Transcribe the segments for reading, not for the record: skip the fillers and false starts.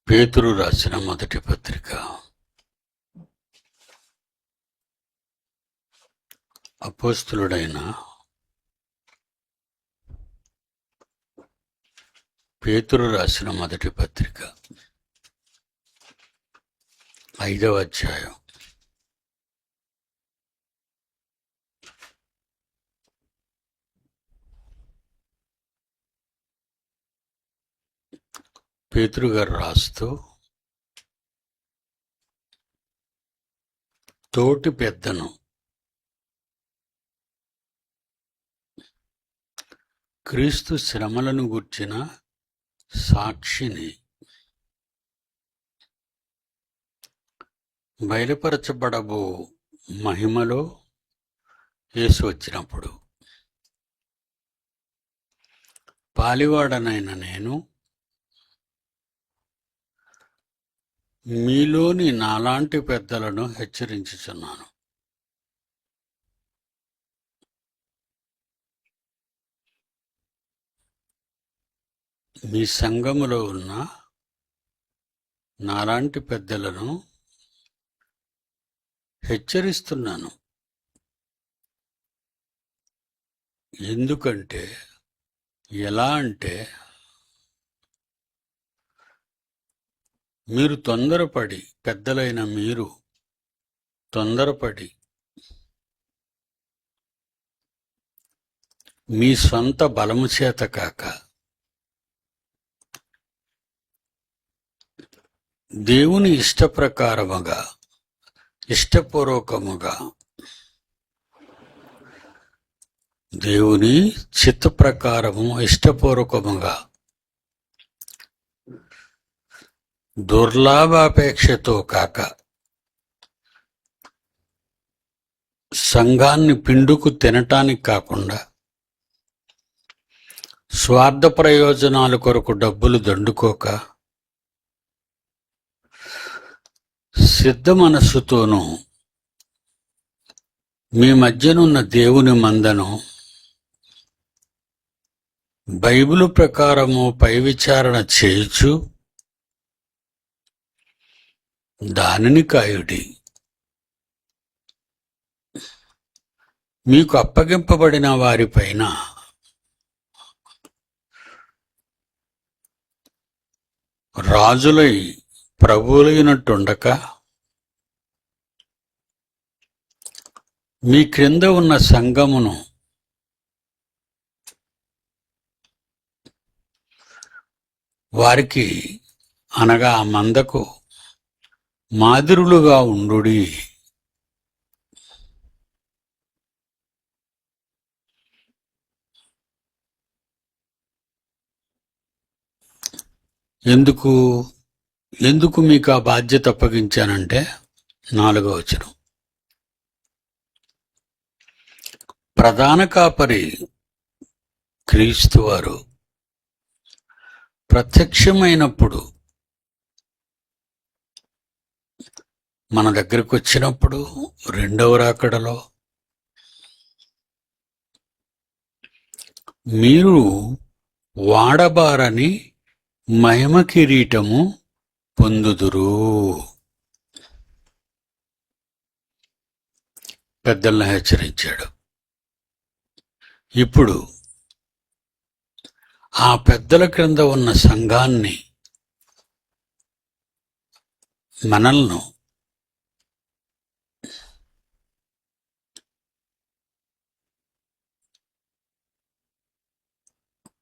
పేతురు రాసిన మొదటి పత్రిక. అపోస్తులుడైన పేతురు రాసిన మొదటి పత్రిక 5వ అధ్యాయం. పేతురు గారు రాస్తూ, తోటి పెద్దను, క్రీస్తు శ్రమలను గూర్చిన సాక్షిని, బయలుపరచబడబో మహిమలో యేసు వచ్చినప్పుడు పాలివాడనైన నేను మీలోని నాలాంటి పెద్దలను హెచ్చరించుచున్నాను. మీ సంఘములో ఉన్న నాలాంటి పెద్దలను హెచ్చరిస్తున్నాను. ఎందుకంటే ఎలా అంటే, మీరు తొందరపడి, పెద్దలైన మీరు తొందరపడి మీ సొంత బలము చేత కాక దేవుని ఇష్టప్రకారముగా, ఇష్టపూర్వకముగా, దేవుని చిత్త ప్రకారము ఇష్టపూర్వకముగా, దుర్లాభాపేక్షతో కాక సంఘాన్ని పిండుకు తినటానికి కాకుండా స్వార్థ ప్రయోజనాల కొరకు డబ్బులు దండుకోక సిద్ధ మనస్సుతోనూ మీ మధ్యనున్న దేవుని మందను బైబిలు ప్రకారము పై విచారణ చేయుచు దానిని కాయుడి. మీకు అప్పగింపబడిన వారిపైన రాజులై ప్రభువులైనట్టుండక మీ క్రింద ఉన్న సంఘమును వారికి, అనగా ఆ మందకు మాదిరులుగా ఉండుడి. ఎందుకు మీకు ఆ బాధ్యత అప్పగించానంటే, 4వ వచనం, ప్రధాన కాపరి క్రీస్తు వారు ప్రత్యక్షమైనప్పుడు, మన దగ్గరకు వచ్చినప్పుడు, 2వ రాకడలో మీరు వాడబారని మహిమ కిరీటము పొందుదురు. పెద్దలను హెచ్చరించాడు. ఇప్పుడు ఆ పెద్దల క్రింద ఉన్న సంఘాన్ని, మనల్ని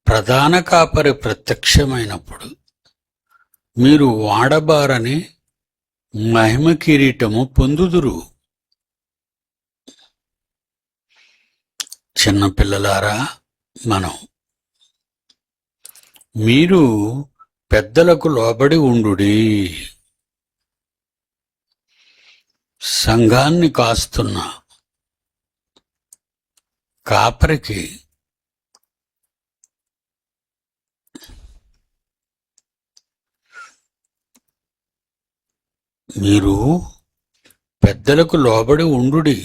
ప్రధాన కాపరి ప్రత్యక్షమైనప్పుడు మీరు వాడబారని మహిమ కిరీటము పొందుదురు. చిన్నపిల్లలారా, మీరు పెద్దలకు లోబడి ఉండుడి. సంఘాన్ని కాస్తున్న కాపరికి మీరు పెద్దలకు లోబడి ఉండుడి.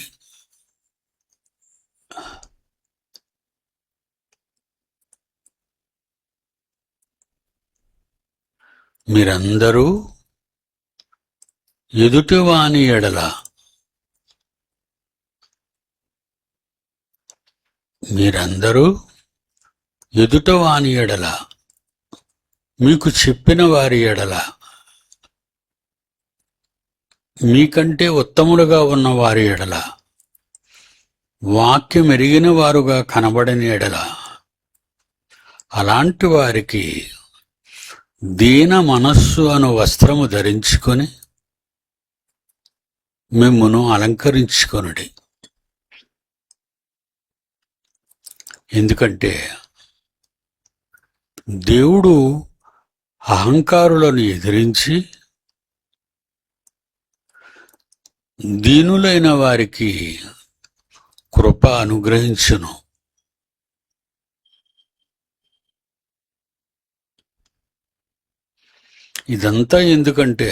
మీరందరూ ఎదుటివాని ఎడల మీకు చెప్పిన వారి ఎడల మీకంటే ఉత్తములుగా ఉన్న వారి ఎడల వాక్యం ఎరిగిన వారుగా కనబడని ఎడల అలాంటి వారికి దీన మనస్సు అను వస్త్రము ధరించుకొని మిమ్మును అలంకరించుకొనుడి. ఎందుకంటే దేవుడు అహంకారులను ఎదిరించి దీనులైన వారికి కృప అనుగ్రహించును. ఇదంతా ఎందుకంటే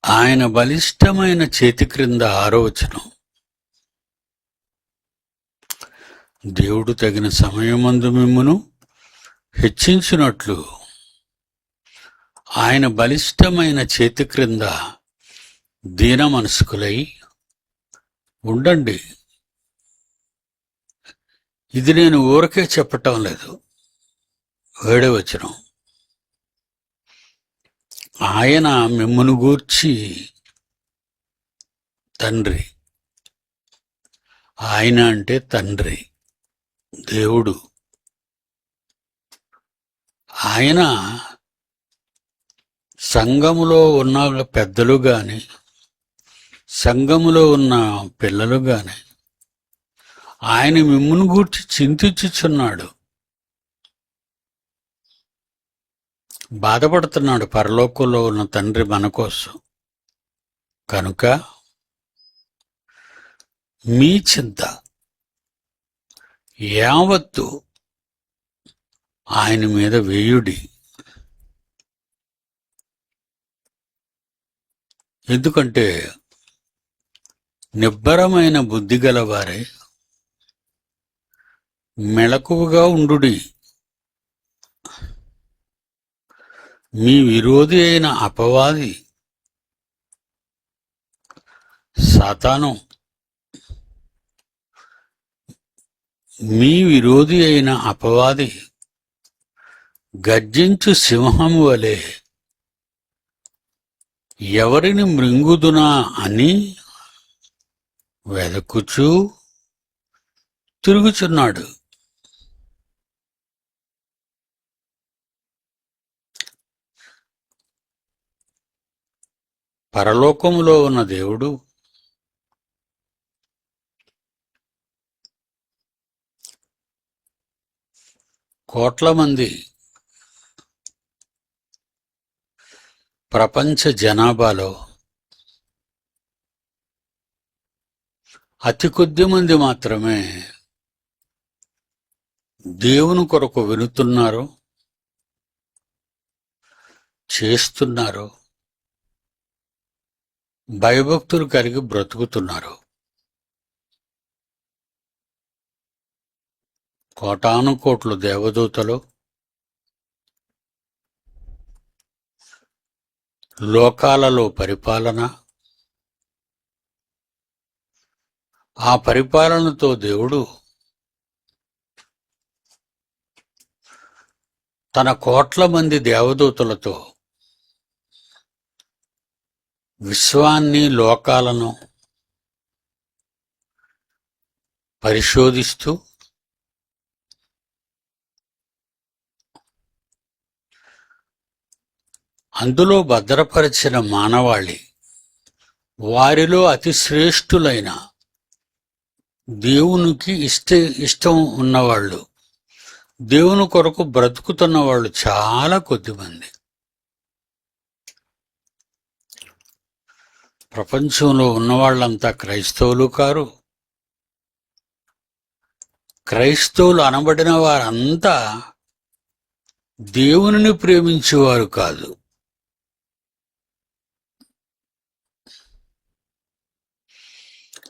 ఆయన బలిష్టమైన చేతి క్రింద 6వ వచనం, దేవుడు తగిన సమయమందు మిమ్మును హెచ్చించినట్లు ఆయన బలిష్టమైన చేతి క్రింద దీన మనస్కులై ఉండండి. ఇది నేను ఊరకే చెప్పటం లేదు. 7వ వచనం, ఆయన మిమ్మును గూర్చి తండ్రి. ఆయన అంటే తండ్రి, దేవుడు. ఆయన సంఘములో ఉన్న పెద్దలు గాని సంఘములో ఉన్న పిల్లలు గాని ఆయన మిమ్మును గూర్చి చింతించుచున్నాడు, బాధపడుతున్నాడు. పరలోకంలో ఉన్న తండ్రి మన కోసం. కనుక మీ చింత యావత్తు ఆయన మీద వేయుడి. ఎందుకంటే నిబ్బరమైన బుద్ధి గలవారే మెలకువగా ఉండుడి. మీ విరోధి అయిన అపవాది సాతాను గర్జించు సింహము వలె ఎవరిని మృంగుదునా అని వెదకుచూ తిరుగుచున్నాడు. పరలోకములో ఉన్న దేవుడు కోట్ల మంది ప్రపంచ జనాభాలో అతి కొద్ది మంది మాత్రమే దేవుని కొరకు వినుతున్నారు, చేస్తున్నారు, భయభక్తులు కలిగి బ్రతుకుతున్నారు. కోటాను కోట్లు దేవదూతలు లోకాలలో పరిపాలన, ఆ పరిపాలనతో దేవుడు తన కోట్ల మంది దేవదూతలతో విశ్వాన్ని, లోకాలను పరిశోధిస్తూ అందులో భద్రపరిచిన మానవాళి, వారిలో అతి శ్రేష్ఠులైన దేవునికి ఇష్టం ఉన్నవాళ్ళు, దేవుని కొరకు బ్రతుకుతున్న వాళ్ళు చాలా కొద్దిమంది. ప్రపంచంలో ఉన్నవాళ్ళంతా క్రైస్తవులు కారు. క్రైస్తవులు అనబడిన వారంతా దేవునిని ప్రేమించేవారు కాదు.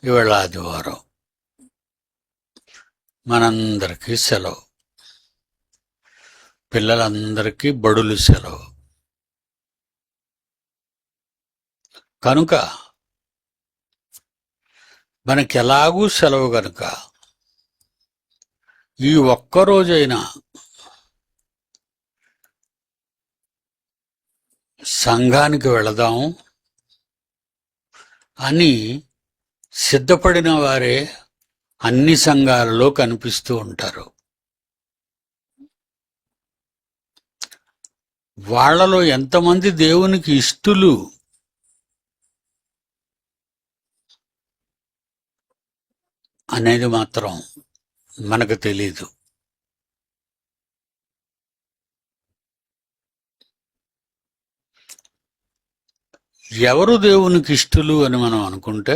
ఇవాళ ఆదివారం మనందరికీ సెలవు. పిల్లలందరికీ బడులు సెలవు. కనుక మనకెలాగూ సెలవు గనుక ఈ ఒక్కరోజైనా సంఘానికి వెళదాం అని సిద్ధపడిన వారే అన్ని సంఘాలలో కనిపిస్తూ ఉంటారు. వాళ్లలో ఎంతమంది దేవునికి ఇష్టలు అనేది మాత్రం మనకు తెలీదు. ఎవరు దేవునికి ఇష్టలు అని మనం అనుకుంటే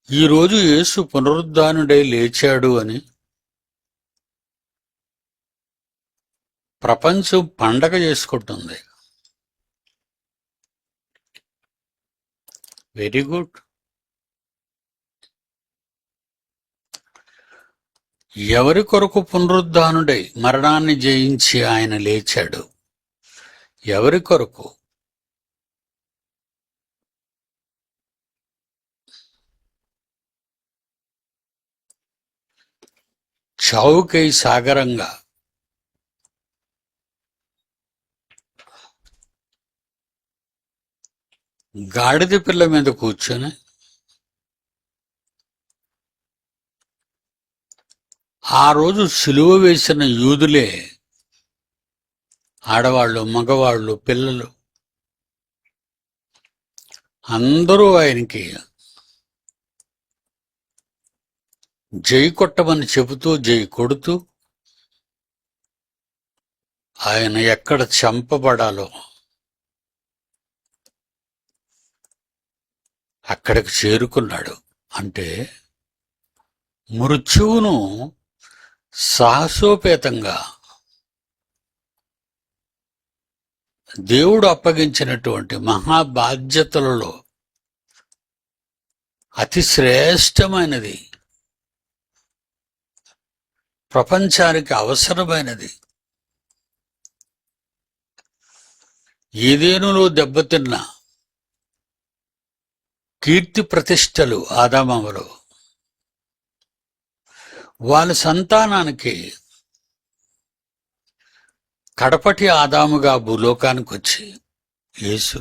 ఈరోజు యేసు పునరుద్ధానుడై లేచాడు అని ప్రపంచం పండగ చేసుకుంటుంది. Very good. ఎవరి కొరకు పునరుద్ధానుడై మరణాన్ని జయించి ఆయన లేచాడు? ఎవరి కొరకు? చావుకై సాగరంగా గాడిద పిల్ల మీద కూర్చొని ఆ రోజు సిలువ వేసిన యూదులే, ఆడవాళ్ళు, మగవాళ్ళు, పిల్లలు అందరూ ఆయనకి జై కొట్టమని చెబుతూ, జై కొడుతూ ఆయన ఎక్కడ చంపబడాలో అక్కడికి చేరుకున్నాడు. అంటే మృత్యువును సాహసోపేతంగా దేవుడు అప్పగించినటువంటి మహాబాధ్యతలలో అతి శ్రేష్టమైనది, ప్రపంచానికి అవసరమైనది, ఏదేనులో దెబ్బతిన్న కీర్తి ప్రతిష్టలు ఆదామవలో వాళ్ళ సంతానానికి కడపటి ఆదాముగా భూలోకానికి వచ్చి యేసు,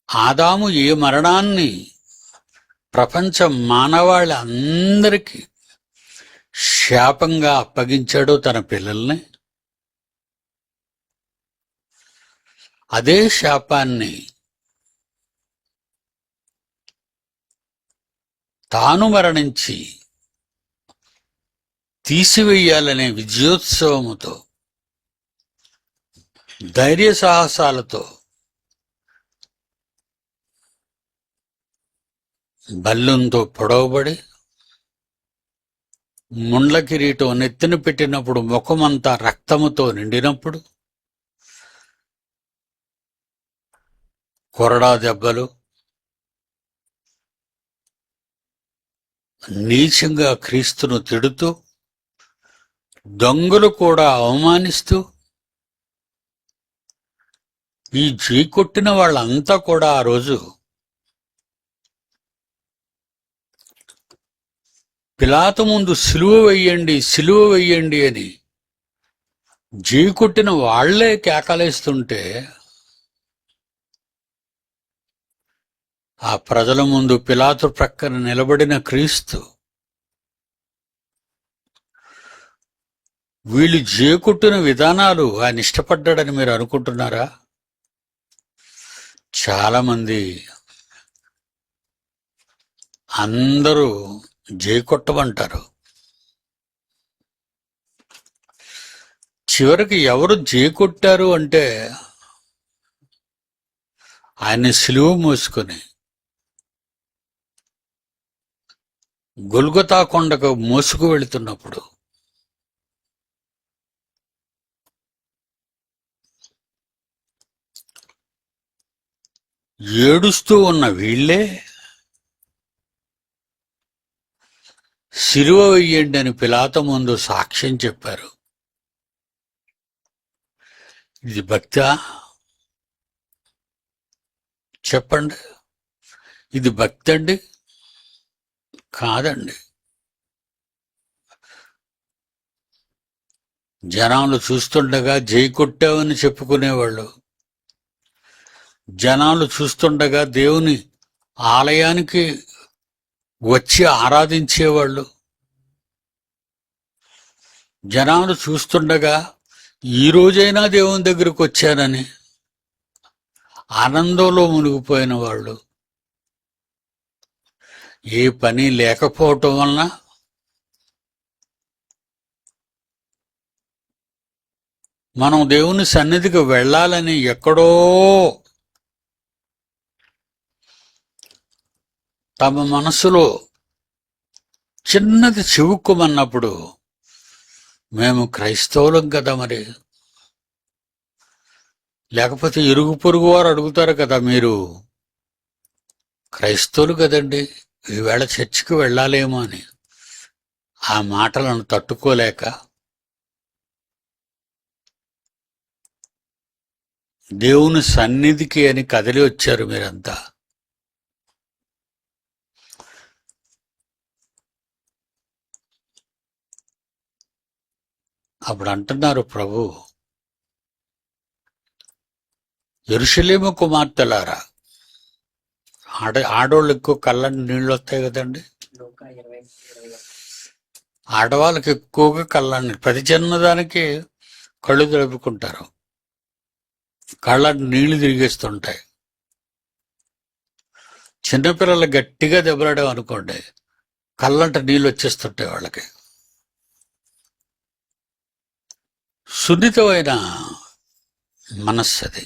ఆదాము ఏ మరణాన్ని ప్రపంచ మానవాళి అందరికీ శాపంగా అప్పగించాడో తన పిల్లల్ని, అదే శాపాన్ని తాను మరణించి తీసివేయాలనే విజయోత్సవముతో, ధైర్య సాహసాలతో బల్లెంతో పొడవబడి ముండ్ల కిరీటం నెత్తిన పెట్టినప్పుడు ముఖమంతా రక్తముతో నిండినప్పుడు, కొరడా దెబ్బలు, నీచంగా క్రీస్తును తిడుతూ, దొంగలు కూడా అవమానిస్తూ, ఈ కొట్టిన వాళ్ళంతా కూడా ఆ రోజు పిలాతు ముందు సిలువ వెయ్యండి, సిలువ వెయ్యండి అని కొట్టిన వాళ్లే కేకలేస్తుంటే, ఆ ప్రజల ముందు పిలాతు ప్రక్కన నిలబడిన క్రీస్తు వీళ్ళు కొట్టిన విధానాలు ఆయన ఇష్టపడ్డాడని మీరు అనుకుంటున్నారా? చాలా మంది అందరూ కొట్టమంటారు. చివరికి ఎవరు కొట్టారు అంటే ఆయన సిలువ మోసుకొని గొల్గొతా కొండకు మోసుకు వెళుతున్నప్పుడు ఏడుస్తూ ఉన్న వీళ్ళే సిలువ వెయ్యండి అని పిలాతు ముందు సాక్ష్యం చెప్పారు. ఇది భక్తా? చెప్పండి, ఇది భక్తి అండి? కాదండి. జనాలు చూస్తుండగా జై కొట్టావని చెప్పుకునేవాళ్ళు, జనాలు చూస్తుండగా దేవుని ఆలయానికి వచ్చి ఆరాధించేవాళ్ళు, జనాలు చూస్తుండగా ఈ రోజైనా దేవుని దగ్గరికి వచ్చానని ఆనందంలో మునిగిపోయిన వాళ్ళు, ఏ పని లేకపోవటం వలన మనం దేవుని సన్నిధికి వెళ్ళాలని ఎక్కడో తమ మనసులో చిన్నది చివుక్కుమన్నప్పుడు, మేము క్రైస్తవులం కదా మరి, లేకపోతే ఇరుగు పొరుగు వారు అడుగుతారు కదా, మీరు క్రైస్తవులు కదండి, ఈవేళ చర్చికి వెళ్ళాలేమో అని. ఆ మాటలను తట్టుకోలేక దేవుని సన్నిధికి అని కదిలి వచ్చారు మీరంతా. అప్పుడు అంటున్నారు ప్రభు, యెరూషలేము కుమార్తెలారా, ఆడోళ్ళు ఎక్కువ కళ్ళని నీళ్ళు వస్తాయి కదండి, ఆడవాళ్ళకి ఎక్కువగా కళ్ళని, ప్రతి చిన్నదానికి కళ్ళు తడుపుకుంటారు, కళ్ళని నీళ్లు తిరిగేస్తుంటాయి. చిన్నపిల్లలు గట్టిగా దెబ్బలాడాం అనుకోండి, కళ్ళంట నీళ్ళు వచ్చేస్తుంటాయి వాళ్ళకి. సున్నితమైన మనస్సు అది.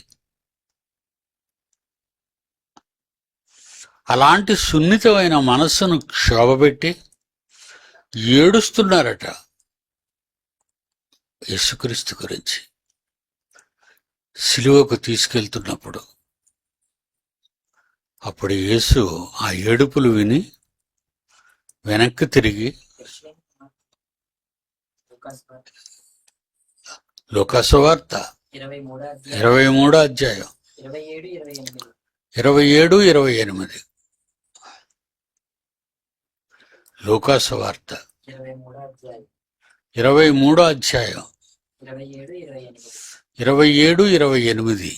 అలాంటి సున్నితమైన మనస్సును క్షోభపెట్టి ఏడుస్తున్నారట యేసుక్రీస్తు గురించి. సిలువకు తీసుకెళ్తున్నప్పుడు అప్పుడు యేసు ఆ ఏడుపులు విని వెనక్కి తిరిగి, లోకాసువార్త 23వ అధ్యాయం 27-28, లోకాసువార్త 23వ అధ్యాయం 27-28.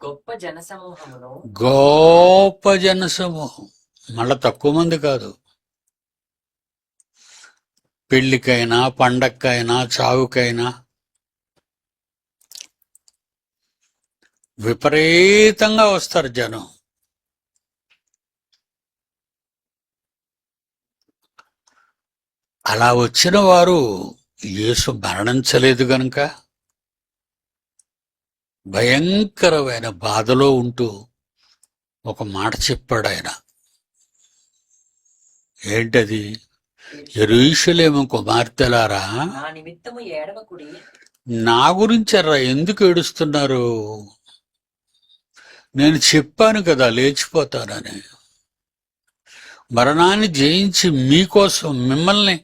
గొప్ప జనసమూహం, మళ్ళా తక్కువ మంది కాదు. పెళ్లికైనా, పండక్కైనా, చావుకైనా విపరీతంగా వస్తారు జనం. అలా వచ్చిన వారు యేసు మరణించలేదు గనుక భయంకరమైన బాధలో ఉంటూ ఒక మాట చెప్పాడు ఆయన. ఏంటది? యెరూషలేము కుమార్తెలారా, నా గురించరా ఎందుకు ఏడుస్తున్నారు? నేను చెప్పాను కదా లేచిపోతానని. మరణాన్ని జయించి మీకోసం, మిమ్మల్ని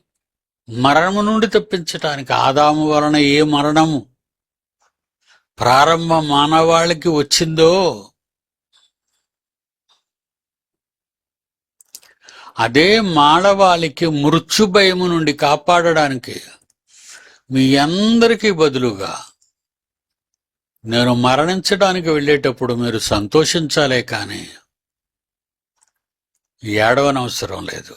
మరణము నుండి తప్పించటానికి, ఆదాము వలన ఏ మరణము ప్రారంభ మానవాళికి వచ్చిందో అదే మానవాళికి మృత్యు భయము నుండి కాపాడడానికి మీ అందరికీ బదులుగా నేను మరణించడానికి వెళ్ళేటప్పుడు మీరు సంతోషించాలే కానీ ఏడవనవసరం లేదు.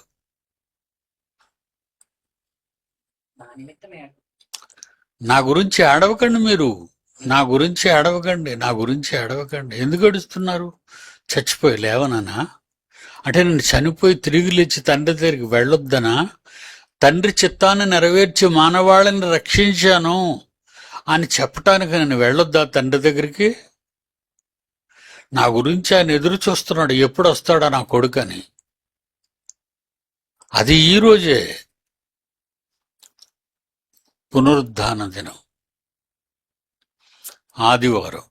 నా గురించి ఏడవకండి, మీరు నా గురించి ఏడవకండి. ఎందుకు ఏడుస్తున్నారు? చచ్చిపోయి లేవనన్నా? అంటే నేను చనిపోయి తిరిగి లేచి తండ్రి దగ్గరికి వెళ్ళొద్దనా? తండ్రి చిత్తాన్ని నెరవేర్చి మానవాళిని రక్షించాను అని చెప్పటానికి నేను వెళ్ళొద్దా తండ్రి దగ్గరికి? నా గురించి ఆయన ఎదురు చూస్తున్నాడు, ఎప్పుడు వస్తాడా నా కొడుకని. అది ఈరోజే పునరుద్ధాన దినం, ఆదివారం.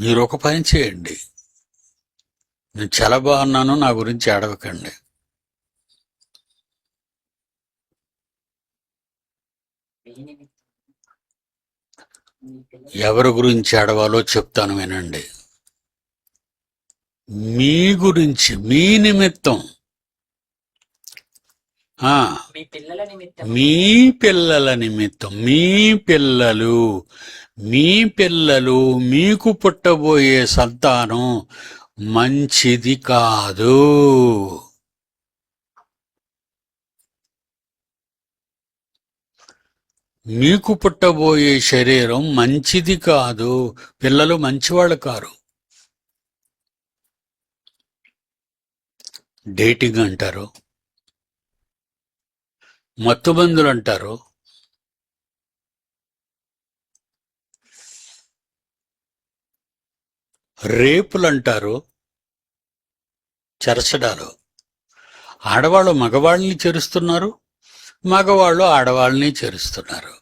మీరు ఒక పని చేయండి, నేను చాలా బాగున్నాను, నా గురించి ఏడవకండి. మీ నిమిత్తం మీ పిల్లలు ఎవరి గురించి ఏడవాలో చెప్తాను వినండి. మీ గురించి, మీ నిమిత్తం. ఆ మీ పిల్లల నిమిత్తం మీ పిల్లల నిమిత్తం. మీ పిల్లలు మీకు పుట్టబోయే సంతానం మంచిది కాదు. మీకు పుట్టబోయే శరీరం మంచిది కాదు. పిల్లలు మంచివాళ్ళు కారు. డేటింగ్ అంటారు, మత్తుమందులు అంటారు, రేపులు అంటారు, చెరసడాలు. ఆడవాళ్ళు మగవాళ్ళని చెరుస్తున్నారు, మగవాళ్ళు ఆడవాళ్ళని చెరుస్తున్నారు.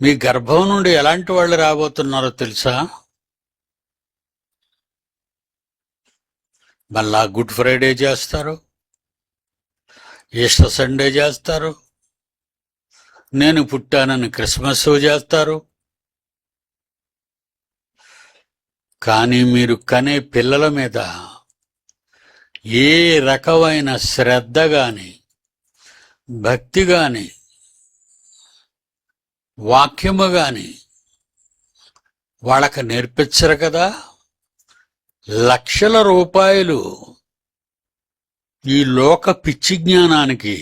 మీ గర్భం నుండి ఎలాంటి వాళ్ళు రాబోతున్నారో తెలుసా? మళ్ళా గుడ్ ఫ్రైడే చేస్తారు, ఈస్టర్ సండే చేస్తారు, నేను పుట్టానని క్రిస్మస్ చేస్తారు. కానీ మీరు కనే పిల్లల మీద ఏ రకమైన శ్రద్ధ గాని, భక్తి గాని, వాక్యము గాని వాళ్ళకి నేర్పించరు కదా. లక్షల రూపాయలు ఈ లోక పిచ్చి జ్ఞానానికి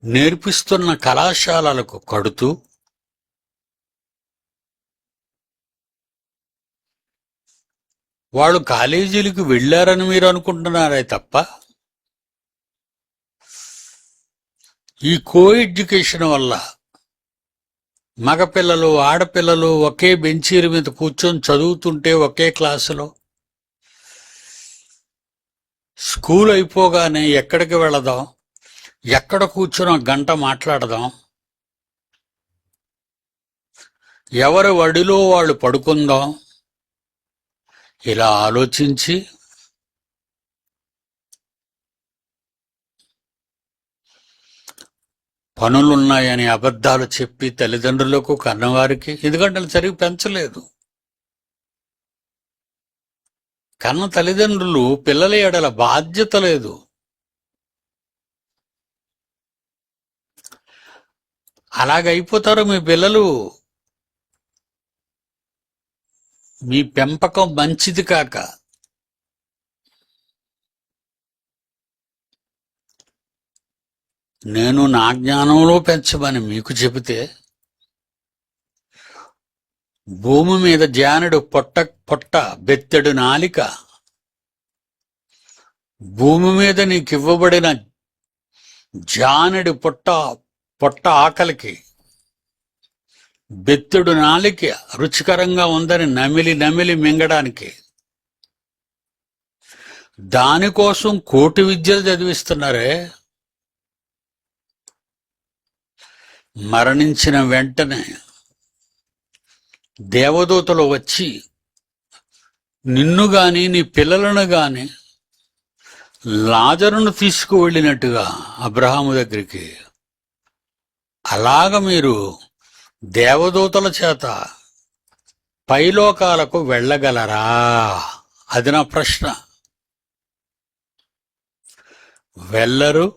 నేర్పిస్తున్న కళాశాలలకు కడుతూ వాళ్ళు కాలేజీలకు వెళ్ళారని మీరు అనుకుంటున్నారే తప్ప, ఈ కో ఎడ్యుకేషన్ వల్ల మగపిల్లలు ఆడపిల్లలు ఒకే బెంచీల మీద కూర్చొని చదువుతుంటే ఒకే క్లాసులో, స్కూల్ అయిపోగానే ఎక్కడికి వెళదాం, ఎక్కడ కూర్చొని ఒక గంట మాట్లాడదాం, ఎవరి వడిలో వాళ్ళు పడుకుందాం, ఇలా ఆలోచించి పనులున్నాయని అబద్ధాలు చెప్పి తల్లిదండ్రులకు కన్నవారికి, ఎందుకంటే సరిగ్గా పెంచలేదు. కన్న తల్లిదండ్రులు పిల్లల ఎడల బాధ్యత లేదు. అలాగైపోతారు మీ పిల్లలు. మీ పెంపకం మంచిది కాక. నేను నా జ్ఞానంలో పెంచమని మీకు చెబితే, భూమి మీద జానెడు పొట్ట బెత్తెడు నాలిక, భూమి మీద నీకివ్వబడిన జానెడు పొట్ట ఆకలికి, బెత్తెడు నాలిక రుచికరంగా ఉందని నమిలి నమిలి మింగడానికి, దానికోసం కోటి విద్యలు చదివిస్తున్నారే. మరణించిన వెంటనే దేవదూతలు వచ్చి నిన్ను గాని నీ పిల్లలను గాని లాజరును తీసుకువెళ్ళినట్టుగా అబ్రహాము దగ్గరికి, అలాగ మీరు దేవదూతల చేత పైలోకాలకు వెళ్ళగలరా? అది నా ప్రశ్న. వెళ్ళరు,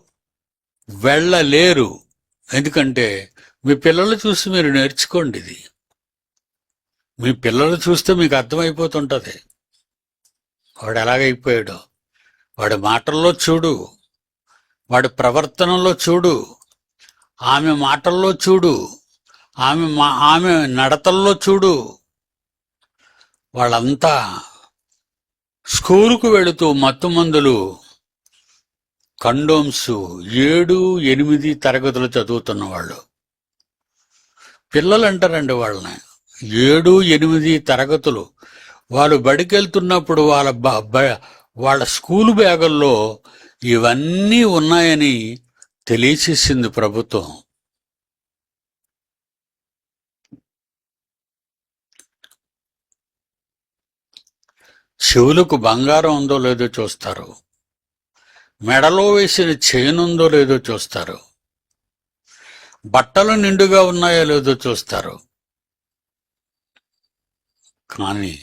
వెళ్ళలేరు. ఎందుకంటే మీ పిల్లలు చూసి మీరు నేర్చుకోండి. ఇది మీ పిల్లలు చూస్తే మీకు అర్థమైపోతుంటది వాడు ఎలాగైపోయాడో. వాడి మాటల్లో చూడు, వాడి ప్రవర్తనలో చూడు, ఆమె మాటల్లో చూడు, ఆమె నడతల్లో చూడు. వాళ్ళంతా స్కూలుకు వెళుతూ మత్తుమందులు, కండోమ్స్ 7, 8 తరగతులు చదువుతున్న వాళ్ళు. పిల్లలు అంటారండి వాళ్ళని. 7, 8 తరగతులు. వాళ్ళు బడికెళ్తున్నప్పుడు వాళ్ళ స్కూలు బ్యాగుల్లో ఇవన్నీ ఉన్నాయని తెలియచేసింది ప్రభుత్వం. చెవులకు బంగారం ఉందో లేదో చూస్తారు, మెడలో వేసిన చైన్ ఉందో లేదో చూస్తారు, బట్టలు నిండుగా ఉన్నాయో లేదో చూస్తారు. కానీ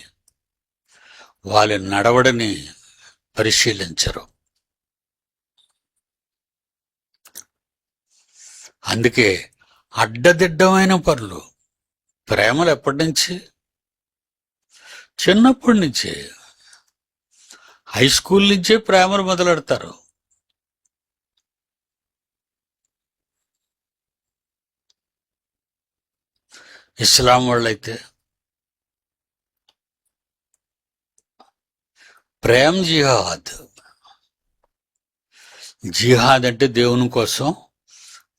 వాళ్ళ నడవడిని పరిశీలించరు. అందుకే అడ్డదిడ్డమైన పనులు. ప్రేమలు ఎప్పటి నుంచి? చిన్నప్పటి నుంచే, హై స్కూల్ నుంచే ప్రేమలు మొదలెడతారు. ఇస్లాం వాళ్ళైతే ప్రేమ్ జిహాద్. జిహాద్ అంటే దేవుని కోసం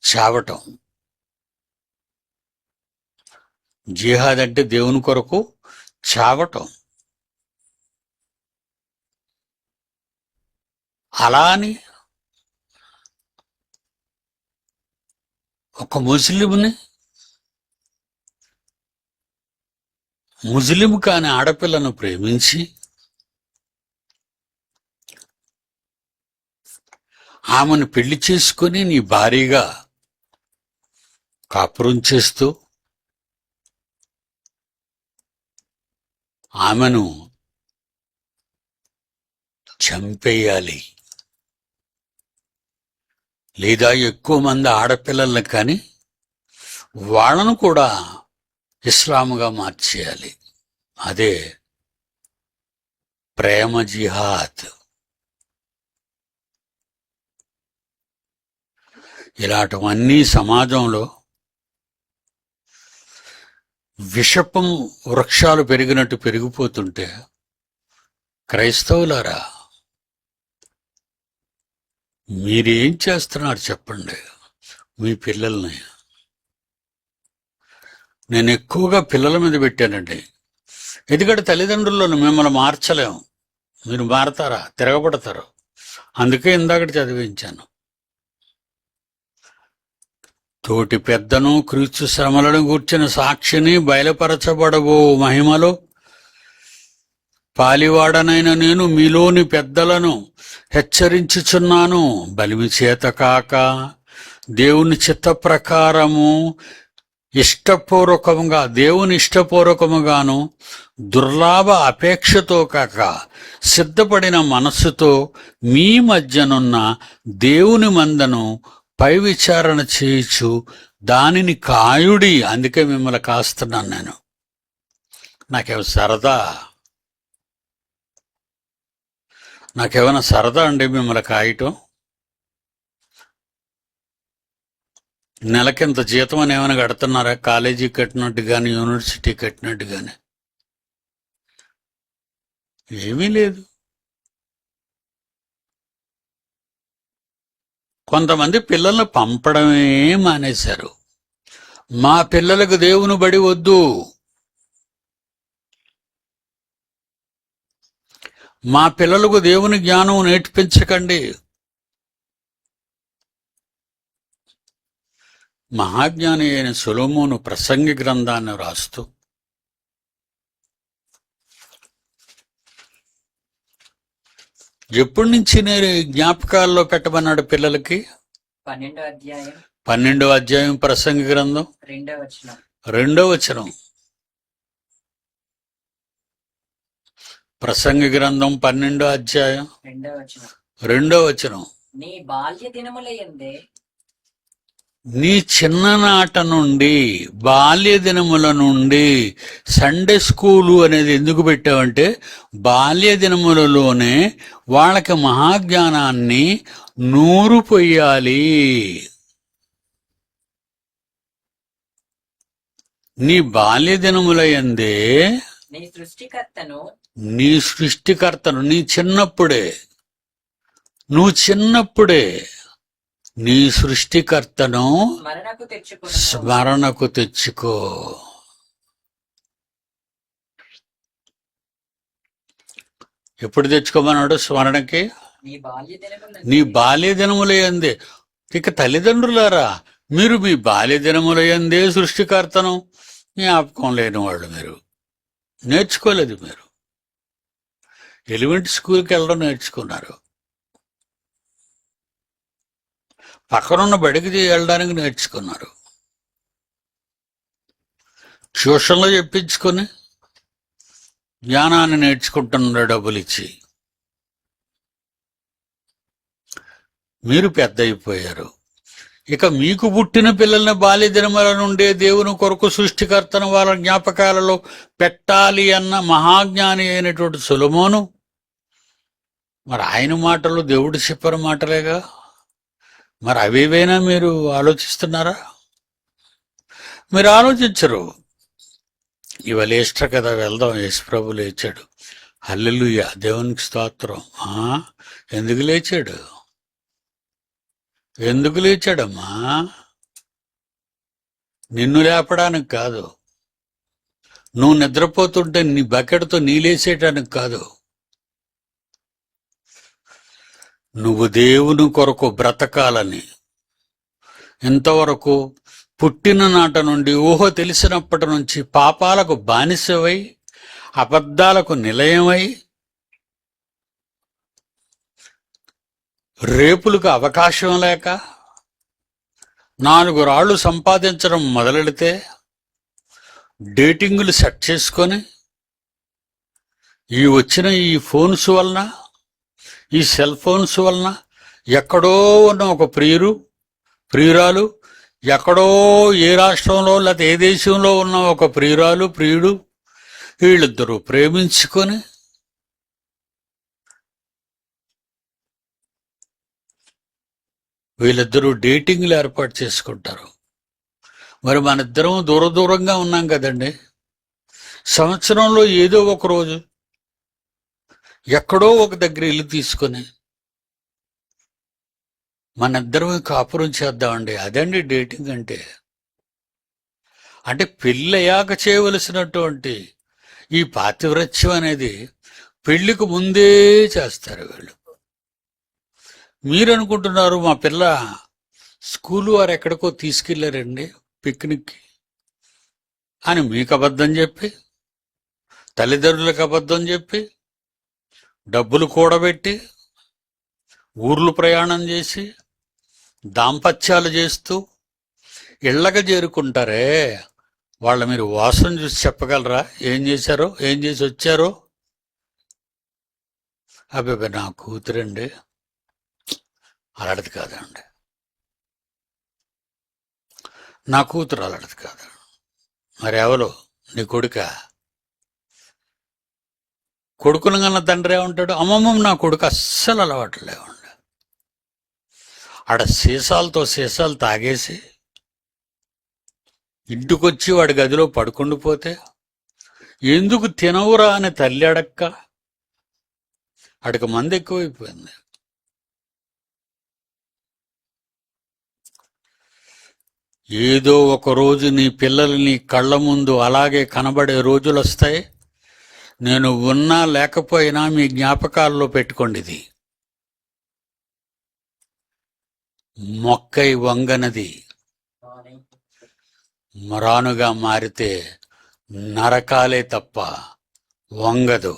చావటం. జిహాద్ అంటే దేవుని కొరకు చావటం. అలా అని ఒక ముస్లిం కాని ఆడపిల్లను ప్రేమించి ఆమెను పెళ్లి చేసుకుని నీ భారీగా కాపురం చేస్తూ ఆమెను చంపేయాలి, లేదా ఎక్కువ మంది ఆడపిల్లలను కానీ వాళ్ళను కూడా ఇస్లాముగా మార్చేయాలి. అదే ప్రేమ జిహాద్. ఇలాంటివన్నీ సమాజంలో విషపం వృక్షాలు పెరిగినట్టు పెరిగిపోతుంటే, క్రైస్తవులారా మీరేం చేస్తున్నారు చెప్పండి మీ పిల్లల్ని? నేను ఎక్కువగా పిల్లల మీద పెట్టానండి. ఎందుకంటే తల్లిదండ్రులను మిమ్మల్ని మార్చలేము. మీరు మారతారా? తిరగబడతారు. అందుకే ఇందాకటి చదివించాను. తోటి పెద్దను క్రీస్తు శ్రమలను గూర్చిన సాక్షిని బయలుపరచబడబో మహిమలో పాలివాడనైన నేను మీలోని పెద్దలను హెచ్చరించుచున్నాను. బలిమి చేత కాక దేవుని చిత్త ప్రకారము దేవుని ఇష్టపూర్వకముగాను దుర్లాభ అపేక్షతో కాక సిద్ధపడిన మనస్సుతో మీ మధ్యనున్న దేవుని మందను పై విచారణ చేయొచ్చు దానిని కాయుడి. అందుకే మిమ్మల్ని కాస్తున్నాను నేను. నాకేమైనా సరదా అండి మిమ్మల్ని కాయటం? నెలకింత జీతం అని ఏమైనా కడుతున్నారా? కాలేజీ కట్టినట్టు కానీ యూనివర్సిటీ కట్టినట్టు కానీ ఏమీ లేదు. కొంతమంది పిల్లల్ని పంపడమే మానేశారు. మా పిల్లలకు దేవుని బడి వద్దు, మా పిల్లలకు దేవుని జ్ఞానం నేర్పించకండి. మహాజ్ఞాని అయిన సొలొమోను ప్రసంగి గ్రంథాన్ని రాస్తూ ఎప్పటి నుంచి నేను జ్ఞాపకాల్లో పెట్టమన్నాడు పిల్లలకి? 12వ అధ్యాయం ప్రసంగి గ్రంథం 2వ వచనం. ప్రసంగి గ్రంథం 12వ అధ్యాయం 2వ వచనం. నీ బాల్య దినములయందే, నీ చిన్ననాట నుండి, బాల్య దినముల నుండి. సండే స్కూలు అనేది ఎందుకు పెట్టావంటే బాల్య దినములలోనే వాళ్ళకి మహాజ్ఞానాన్ని నూరు పొయ్యాలి. నీ బాల్య దినముల యందే నీ సృష్టికర్తను నువ్వు చిన్నప్పుడే నీ సృష్టికర్తను స్మరణకు తెచ్చుకో. ఎప్పుడు తెచ్చుకోమన్నాడు స్మరణకి? నీ బాల్య దినములయందే. ఇక తల్లిదండ్రులారా, మీరు మీ బాల్య దినములయందే సృష్టికర్తను జ్ఞాపకం లేని వాళ్ళు. మీరు నేర్చుకోలేదు. మీరు ఎలిమెంటరీ స్కూల్కి వెళ్ళడం నేర్చుకున్నారు, పక్కనున్న బడికి వెళ్ళడానికి నేర్చుకున్నారు, ట్యూషన్లో చెప్పించుకొని జ్ఞానాన్ని నేర్చుకుంటున్నారు డబ్బులు ఇచ్చి. మీరు పెద్ద అయిపోయారు. ఇక మీకు పుట్టిన పిల్లల్ని బాల్య దినముల నుండే దేవుని కొరకు సృష్టికర్తను వాళ్ళ జ్ఞాపకాలలో పెట్టాలి అన్న మహాజ్ఞాని అయినటువంటి సొలొమోను, మరి ఆయన మాటలు దేవుడు చెప్పని మాటలేగా, మరి అవేవైనా మీరు ఆలోచిస్తున్నారా? మీరు ఆలోచించరు. ఇవాళ ఈస్టర్ కదా, వెళ్దాం, యేసుప్రభు లేచాడు, హల్లెలూయా, దేవునికి స్తోత్రం. ఎందుకు లేచాడు? ఎందుకు లేచాడమ్మా? నిన్ను లేపడానికి కాదు, నువ్వు నిద్రపోతుంటే నీ బకెట్తో నీలేసేయటానికి కాదు, నువ్వు దేవుని కొరకు బ్రతకాలని. ఇంతవరకు పుట్టిన నాట నుండి ఊహ తెలిసినప్పటి నుంచి పాపాలకు బానిసవై, అబద్ధాలకు నిలయమై, రేపులకు అవకాశం లేక 4 రాళ్లు సంపాదించడం మొదలెడితే డేటింగులు సెట్ చేసుకొని వచ్చిన ఈ ఫోన్స్ వలన, ఈ సెల్ ఫోన్స్ వలన ఎక్కడో ఉన్న ఒక ప్రియురాలు, ఎక్కడో ఏ రాష్ట్రంలో లేకపోతే ఏ దేశంలో ఉన్న ఒక ప్రియుడు, వీళ్ళిద్దరూ ప్రేమించుకొని వీళ్ళిద్దరూ డేటింగ్లు ఏర్పాటు చేసుకుంటారు. మరి మన ఇద్దరం దూరంగా ఉన్నాం కదండి. సంవత్సరంలో ఏదో ఒక రోజు ఎక్కడో ఒక దగ్గర ఇల్లు తీసుకొని మన ఇద్దరం కాపురం చేద్దామండి. అదండి డేటింగ్ అంటే. అంటే పెళ్ళయ్యాక చేయవలసినటువంటి ఈ పాతివ్రత్యం అనేది పెళ్లికి ముందే చేస్తారు వీళ్ళు. మీరు అనుకుంటున్నారు మా పిల్ల స్కూలు వారు ఎక్కడికో తీసుకెళ్లారండి పిక్నిక్కి అని మీకు అబద్ధం చెప్పి, తల్లిదండ్రులకు అబద్ధం చెప్పి, డబ్బులు కూడబెట్టి, ఊర్లు ప్రయాణం చేసి, దాంపత్యాలు చేస్తూ ఇళ్ళకి చేరుకుంటారే, వాళ్ళ మీరు వాసన చూసి చెప్పగలరా ఏం చేశారో, ఏం చేసి వచ్చారో? అబ్బాయి నా కూతురండి, అలాంటిది కాదండి, నా కూతురు అలాంటిది కాదు. మరి ఎవరు నీ కొడుకును కన్నా తండ్రి ఏమంటాడు? అమ్మమ్మ నా కొడుకు అస్సలు అలవాటు లేవండి, ఆడ సీసాలు తాగేసి ఇంటికొచ్చి వాడి గదిలో పడుకుండిపోతే ఎందుకు తినవురా అని తల్లి అడక్క, ఆడికి మంది ఎక్కువైపోయింది. ఏదో ఒక రోజు నీ పిల్లలు నీ కళ్ళ ముందు అలాగే కనబడే రోజులు వస్తాయి. నేను ఉన్నా లేకపోయినా మీ జ్ఞాపకాల్లో పెట్టుకోండి. ఇది మొక్కై వంగనది మరానుగా మారితే నరకాలే తప్ప వంగదు.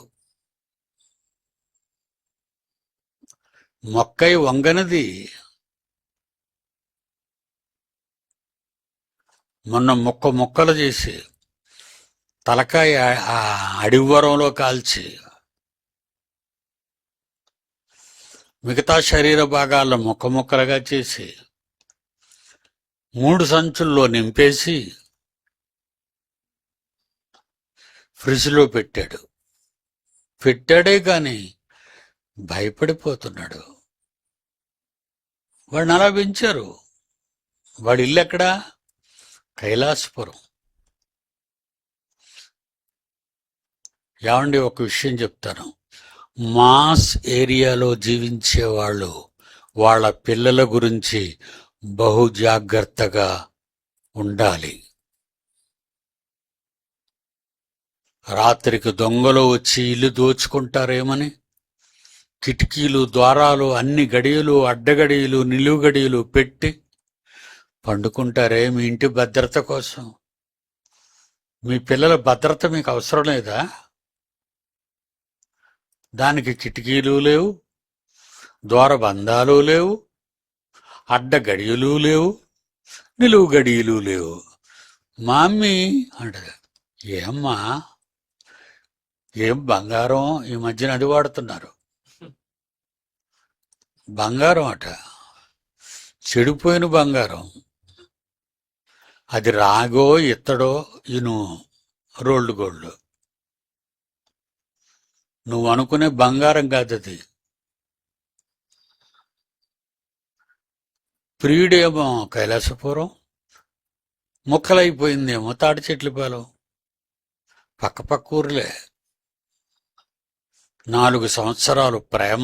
మొక్కై వంగనది. మొన్న ముక్కలు చేసి తలకాయ అడివరంలో కాల్చి మిగతా శరీర భాగాల్లో ముక్కలుగా చేసి 3 సంచుల్లో నింపేసి ఫ్రిడ్జ్లో పెట్టాడే కానీ భయపడిపోతున్నాడు. వాడిని అలా పెంచారు. వాడి ఇల్లు ఎక్కడా? కైలాసపురం. ఏమండి, ఒక విషయం చెప్తాను. మాస్ ఏరియాలో జీవించే వాళ్ళు వాళ్ళ పిల్లల గురించి బహు జాగ్రత్తగా ఉండాలి. రాత్రికి దొంగలు వచ్చి ఇల్లు దోచుకుంటారేమని కిటికీలు, ద్వారాలు, అన్ని గడియలు, అడ్డగడియలు, నిలువు గడియలు పెట్టి పండుకుంటారే మీ ఇంటి భద్రత కోసం. మీ పిల్లల భద్రత మీకు అవసరం లేదా? దానికి కిటికీలు లేవు, ద్వారబంధాలు లేవు, అడ్డ గడియలు లేవు, నిలువు గడియలు లేవు. మా అమ్మి అంటది, ఏమ్మా ఏం బంగారం, ఈ మధ్యన అది వాడుతున్నారు, బంగారం అట, చెడిపోయిన బంగారం, అది రాగో ఇత్తడో ఇను రోల్డ్ గోల్డ్, నువ్వు అనుకునే బంగారం కాదు అది. ప్రియుడేమో కైలాసపురం, ముక్కలైపోయిందేమో తాటి చెట్లపాలెం, పక్క ఊర్లే. 4 సంవత్సరాలు ప్రేమ,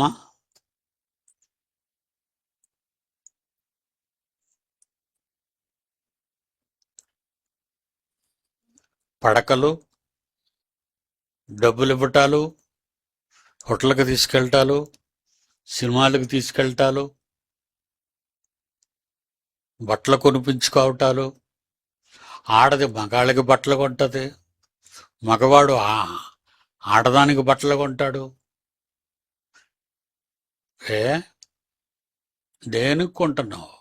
పడకలు, డబ్బులు ఇవ్వటాలు, హోటల్కి తీసుకెళ్తాలు, సినిమాలకు తీసుకెళ్తాలు, బట్టలు కొనిపించుకోవటాలు. ఆడది మగాళ్ళకి బట్టలు కొంటది, మగవాడు ఆడదానికి బట్టలు కొంటాడు. ఏ దేనికి కొంటున్నావు?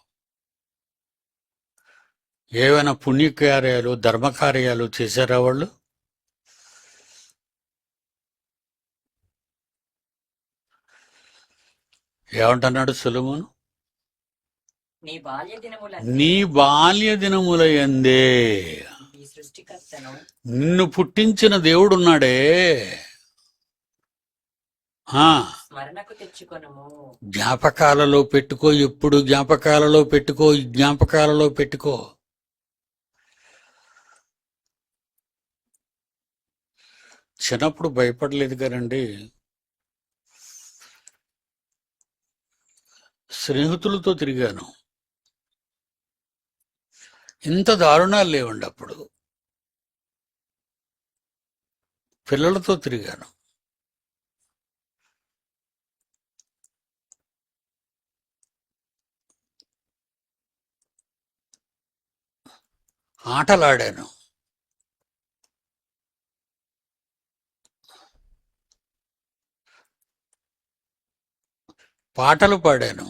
ఏవైనా పుణ్యకార్యాలు ధర్మకార్యాలు చేశారా వాళ్ళు? ఏమంటున్నాడు సొలొమోను? నీ బాల్య నీ బాల్య దినములయందే నీ సృష్టికర్తను నిన్ను పుట్టించిన దేవుడున్నాడే, స్మరణకు తెచ్చుకొనుము. జ్ఞాపకాలలో పెట్టుకో, ఎప్పుడు జ్ఞాపకాలలో పెట్టుకో, జ్ఞాపకాలలో పెట్టుకో. చిన్నప్పుడు భయపడలేదు కదండి, స్నేహితులతో తిరిగాను, ఇంత దారుణాలు లేవండి. అప్పుడు పిల్లలతో తిరిగాను, ఆటలాడాను, పాటలు పాడాను.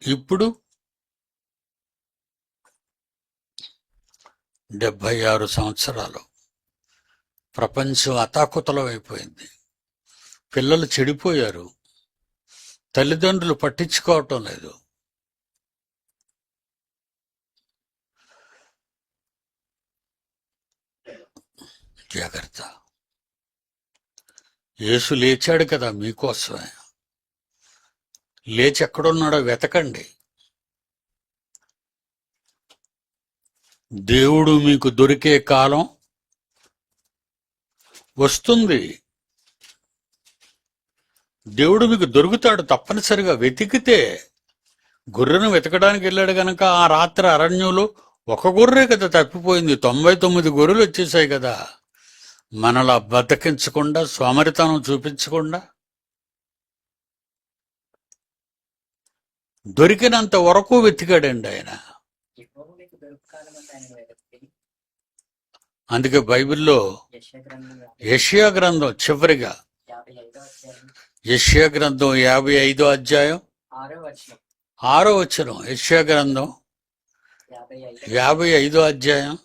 ఇప్పుడు 76 సంవత్సరాలు, ప్రపంచం అతాకుతలం అయిపోయింది, పిల్లలు చెడిపోయారు, తల్లిదండ్రులు పట్టించుకోవటం లేదు. జాగ్రత్త. యేసు లేచాడు కదా మీకోసమే, లేచి ఎక్కడున్నాడో వెతకండి. దేవుడు మీకు దొరికే కాలం వస్తుంది, దేవుడు మీకు దొరుకుతాడు తప్పనిసరిగా వెతికితే. గొర్రెను వెతకడానికి వెళ్ళాడు గనక ఆ రాత్రి అరణ్యంలో ఒక గొర్రె కదా తప్పిపోయింది, 99 గొర్రెలు వచ్చేసాయి కదా. మనలా బతికించకుండా, సోమరితనం చూపించకుండా, దొరికినంత వరకు వెతికాడండి ఆయన. అందుకే బైబిల్లో యెషయా గ్రంథం చివరిగా, యెషయా గ్రంథం 55వ అధ్యాయం 6వ వచనం, యెషయా గ్రంథం 55వ అధ్యాయం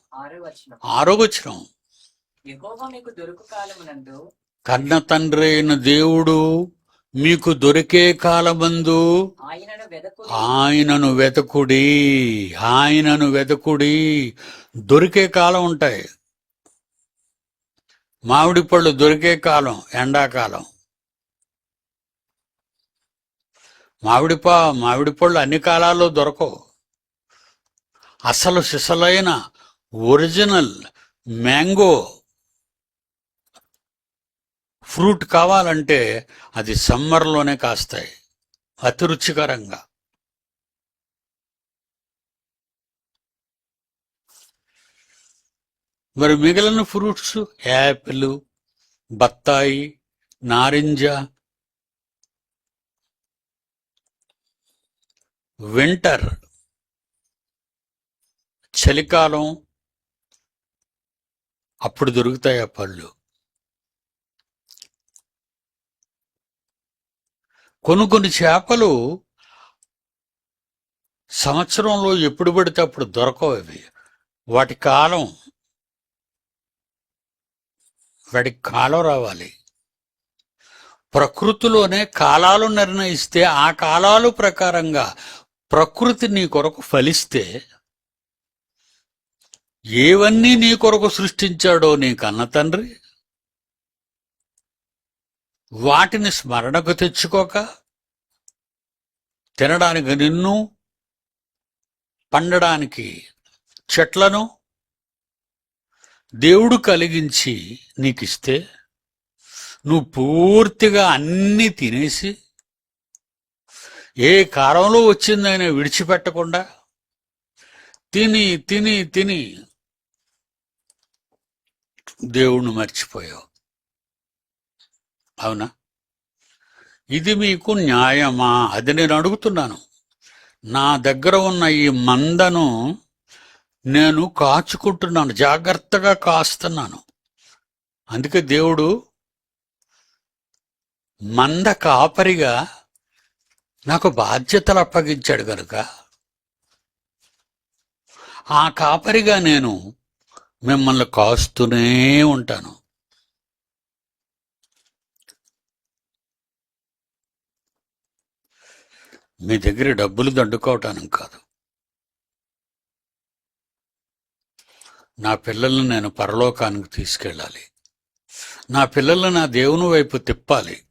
6వ వచనం, కన్న తండ్రి అయిన దేవుడు మీకు దొరికే కాలమందు ఆయనను వెతకుడి, ఆయనను వెతకుడి. దొరికే కాలం ఉంటాయి. మామిడి పళ్ళు దొరికే కాలం ఎండాకాలం. మామిడి పళ్ళు అన్ని కాలాల్లో దొరకవు. అసలు సిసలైన ఒరిజినల్ మ్యాంగో ఫ్రూట్ కావాలంటే అది సమ్మర్లోనే కాస్తాయి, అతి రుచికరంగా. మరి మిగిలిన ఫ్రూట్స్ యాపిల్, బత్తాయి, నారింజ వింటర్, చలికాలం, అప్పుడు దొరుకుతాయి ఆ పళ్ళు. కొన్ని చేపలు సంవత్సరంలో ఎప్పుడు పడితే అప్పుడు దొరకవు. అవి వాటికి కాలం రావాలి. ప్రకృతిలోనే కాలాలు నిర్ణయిస్తే ఆ కాలాలు ప్రకారంగా ప్రకృతి నీ కొరకు ఫలిస్తే, ఏవన్నీ నీ కొరకు సృష్టించాడో నీ కన్న తండ్రి వాటిని స్మరణకు తెచ్చుకోక, తినడానికి నిన్ను, పండడానికి చెట్లను దేవుడు కలిగించి నీకిస్తే, నువ్వు పూర్తిగా అన్నీ తినేసి ఏ కాలంలో వచ్చిందైనా విడిచిపెట్టకుండా తిని తిని తిని దేవుణ్ణి మర్చిపోయావు. అవునా? ఇది మీకు న్యాయమా? అది నేను అడుగుతున్నాను. నా దగ్గర ఉన్న ఈ మందను నేను కాచుకుంటున్నాను, జాగ్రత్తగా కాస్తున్నాను. అందుకే దేవుడు మంద కాపరిగా నాకు బాధ్యతలు అప్పగించాడు కనుక, ఆ కాపరిగా నేను మిమ్మల్ని కాస్తూనే ఉంటాను. మీ దగ్గర డబ్బులు దండుకోవటానికి కాదు. నా పిల్లల్ని నేను పరలోకానికి తీసుకెళ్ళాలి. నా పిల్లల్ని నా దేవుని వైపు తిప్పాలి.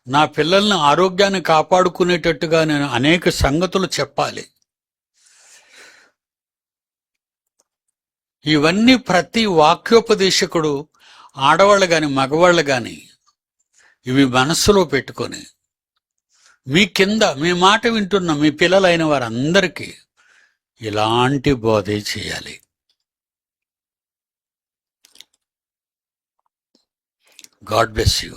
నా పిల్లల్ని ఆరోగ్యాన్ని కాపాడుకునేటట్టుగా నేను అనేక సంగతులు చెప్పాలి. ఇవన్నీ ప్రతి వాక్యోపదేశకుడు, ఆడవాళ్ళు గాని మగవాళ్ళు గాని ఇవి మనస్సులో పెట్టుకొని మీ కింద మీ మాట వింటున్న మీ పిల్లలైన వారందరికీ ఇలాంటి బోధే చేయాలి. God bless you.